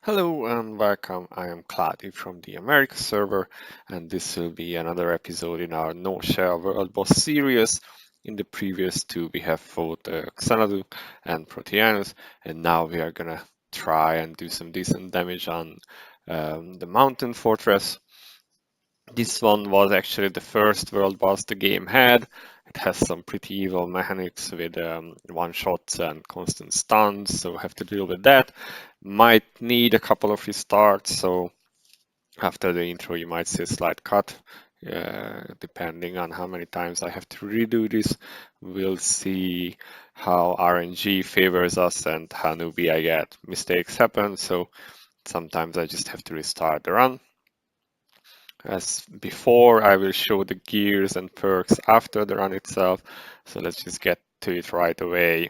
Hello and welcome. I am Cloudie from the America server, and this will be another episode in our NoShea World Boss series. In the previous two, we have fought Xanadu and Proteanus, and now we are gonna try and do some decent damage on the mountain fortress. This one was actually the first world boss the game had. It has some pretty evil mechanics with one-shots and constant stuns, so have to deal with that. Might need a couple of restarts, so after the intro you might see a slight cut, depending on how many times I have to redo this. We'll see how RNG favors us and how newbie I get. Mistakes happen, so sometimes I just have to restart the run. As before, I will show the gears and perks after the run itself, so let's just get to it right away.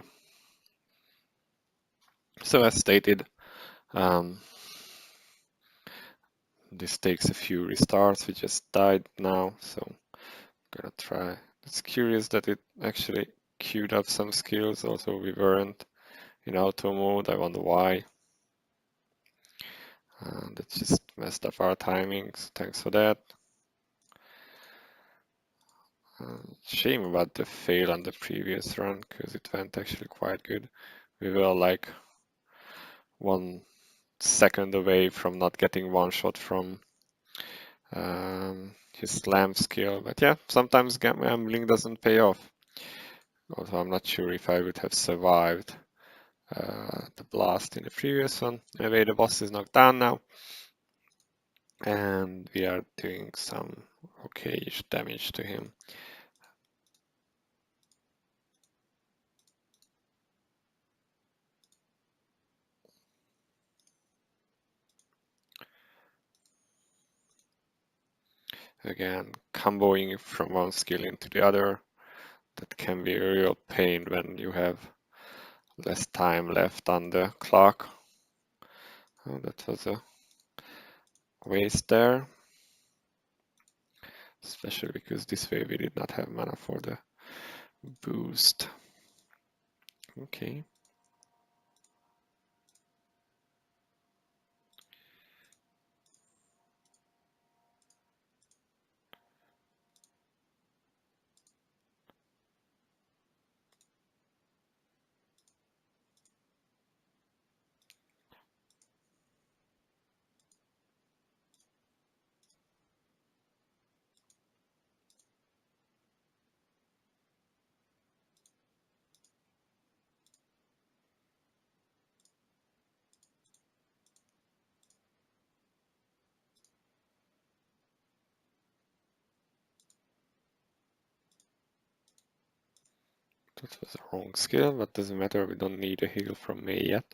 So as stated, um, this takes a few restarts. We just died now, so I'm gonna try. It's curious that it actually queued up some skills, also we weren't in auto mode, I wonder why. That just messed up our timings, thanks for that. Shame about the fail on the previous run, because it went actually quite good. We were like 1 second away from not getting one shot from his slam skill. But yeah, sometimes gambling doesn't pay off. Although I'm not sure if I would have survived the blast in the previous one. Anyway, the boss is knocked down now. And we are doing some okayish damage to him. Again, comboing from one skill into the other. That can be a real pain when you have less time left on the clock. Oh, that was a waste there. Especially because this way we did not have mana for the boost. Okay. That was a wrong skill, but doesn't matter, we don't need a heal from May yet.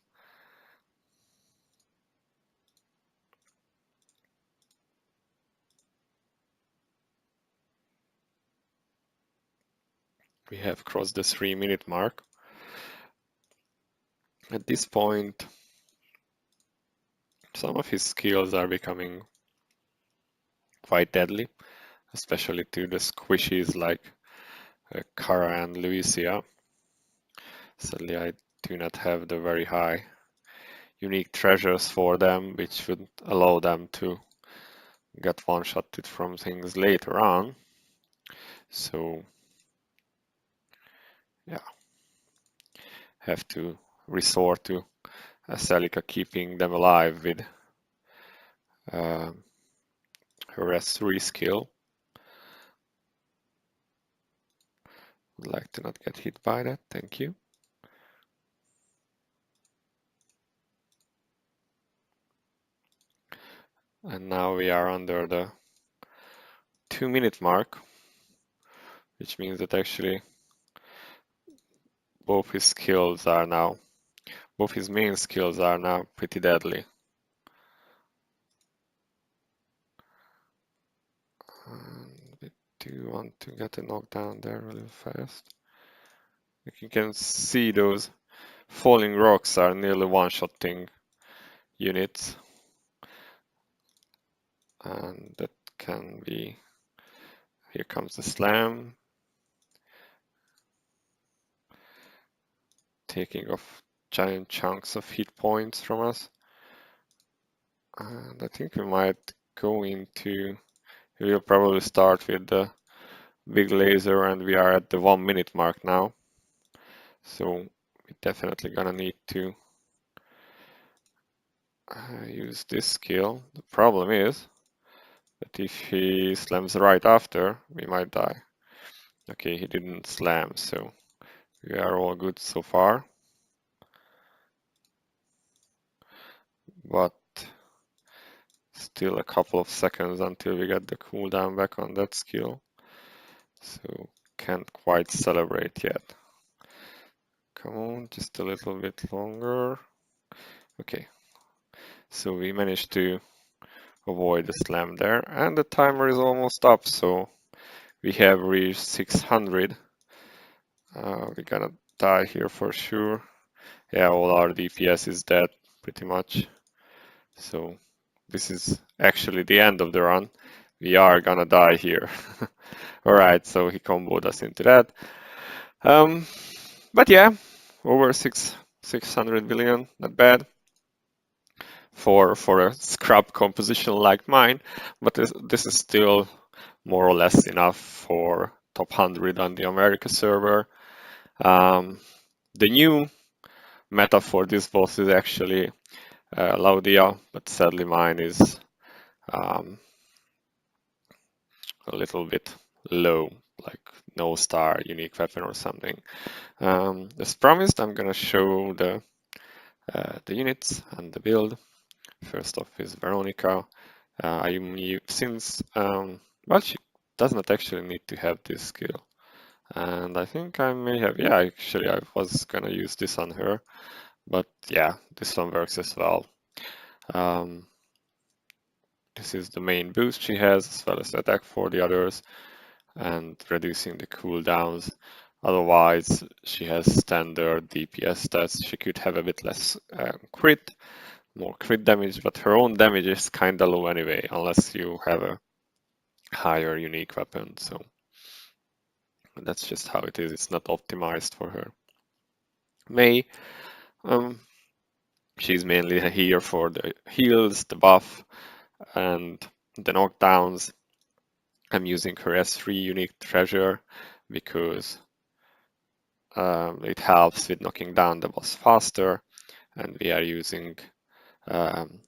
We have crossed the 3-minute mark. At this point, some of his skills are becoming quite deadly, especially to the squishies like Kara and Lewisia. Sadly, I do not have the very high unique treasures for them, which would allow them to get one-shotted from things later on. So, yeah, have to resort to Celica keeping them alive with her S3 skill. Would like to not get hit by that, thank you. And now we are under the 2-minute mark, which means that actually both his main skills are now pretty deadly. And we do want to get a knockdown there really fast. Like you can see those falling rocks are nearly one-shotting units. And that can be, here comes the slam. Taking off giant chunks of hit points from us. And I think we might go into, we'll probably start with the big laser, and we are at the 1 minute mark now. So we're definitely gonna need to use this skill. The problem is that if he slams right after, we might die. Okay, he didn't slam, so we are all good so far. But still a couple of seconds until we get the cooldown back on that skill. So can't quite celebrate yet. Come on, just a little bit longer. Okay, so we managed to avoid the slam there, and the timer is almost up, so we have reached 600. We're gonna die here for sure. Yeah, all our DPS is dead pretty much. So this is actually the end of the run. We are gonna die here. Alright, so he comboed us into that. But yeah, over 600 billion, not bad for a scrub composition like mine, but this is still more or less enough for top 100 on the America server. The new meta for this boss is actually Laudia, but sadly mine is um, a little bit low, like no star unique weapon or something. As promised, I'm gonna show the units and the build. First off is Veronica. Since well, she does not actually need to have this skill, and I think I may have. Yeah, actually, I was gonna use this on her, but yeah, this one works as well. Um, this is the main boost she has, as well as attack for the others, and reducing the cooldowns. Otherwise, she has standard DPS stats. She could have a bit less crit, more crit damage, but her own damage is kinda low anyway, unless you have a higher unique weapon. So that's just how it is. It's not optimized for her. Mei, um, she's mainly here for the heals, the buff, and the knockdowns. I'm using her S3 unique treasure because it helps with knocking down the boss faster, and we are using um,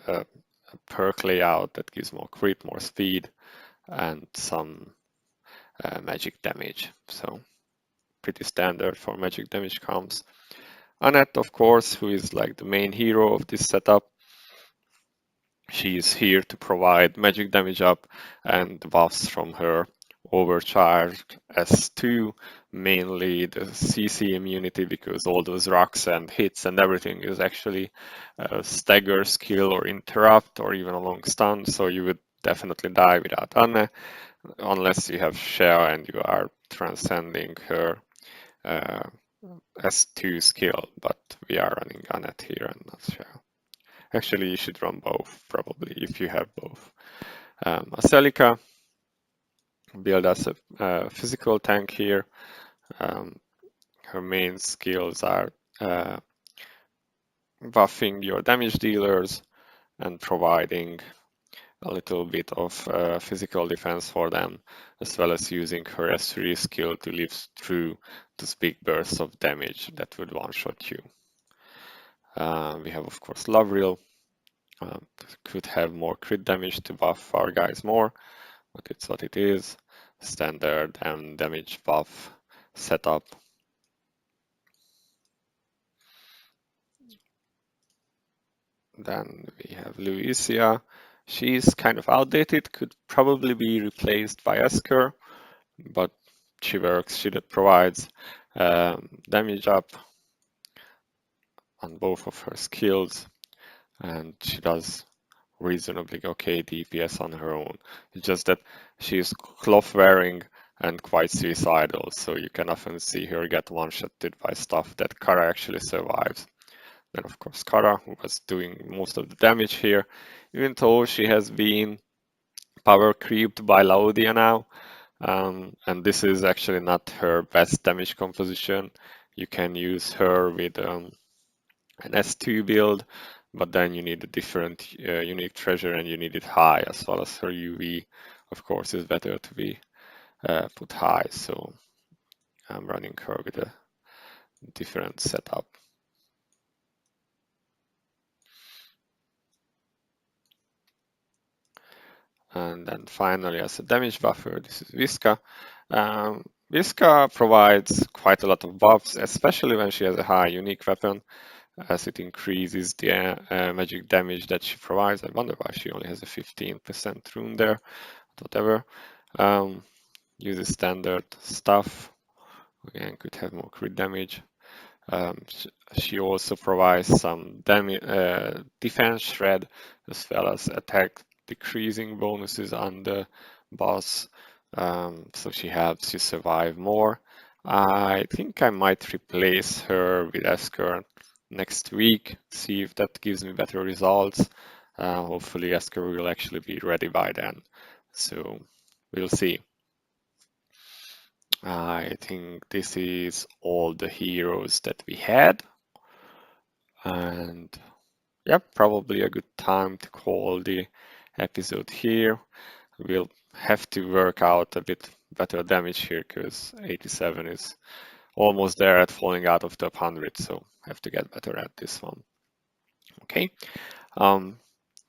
a perk layout that gives more crit, more speed, and some magic damage. So pretty standard for magic damage comps. Annette, of course, who is like the main hero of this setup. She is here to provide magic damage up and the buffs from her overcharged S2, mainly the CC immunity, because all those rocks and hits and everything is actually a stagger skill or interrupt or even a long stun, so you would definitely die without Anne, unless you have Shea and you are transcending her uh, S2 skill, but we are running Annette here and not Shea. Actually, you should run both, probably, if you have both. Aselica, build as a physical tank here. Her main skills are buffing your damage dealers and providing a little bit of physical defense for them, as well as using her S3 skill to live through those big bursts of damage that would one-shot you. We have, of course, Lovril. Could have more crit damage to buff our guys more, but it's what it is. Standard and damage buff setup. Then we have Lewisia. She's kind of outdated, could probably be replaced by Esker, but she works. She provides damage up on both of her skills, and she does reasonably okay DPS on her own. It's just that she's cloth wearing and quite suicidal, so you can often see her get one-shotted by stuff that Kara actually survives. Then of course Kara, who was doing most of the damage here, even though she has been power creeped by Laudia now, and this is actually not her best damage composition. You can use her with an S2 build, but then you need a different unique treasure and you need it high, as well as her UV, of course, is better to be put high. So I'm running her with a different setup. And then finally, as a damage buffer, this is Visca. Visca provides quite a lot of buffs, especially when she has a high unique weapon, as it increases the magic damage that she provides. I wonder why she only has a 15% rune there, whatever. Uses standard stuff. Again, could have more crit damage. She also provides some defense shred as well as attack decreasing bonuses on the boss, so she helps you survive more. I think I might replace her with Esker next week, see if that gives me better results. Hopefully Esker will actually be ready by then, so we'll see. I think this is all the heroes that we had. And yeah, probably a good time to call the episode here. We'll have to work out a bit better damage here because 87 is almost there at falling out of top 100, so have to get better at this one. Okay,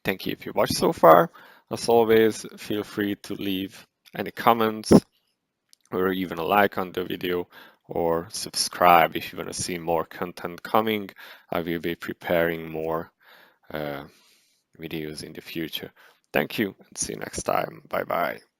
thank you if you watched so far. As always, feel free to leave any comments or even a like on the video, or subscribe if you want to see more content coming. I will be preparing more videos in the future. Thank you and see you next time. Bye bye.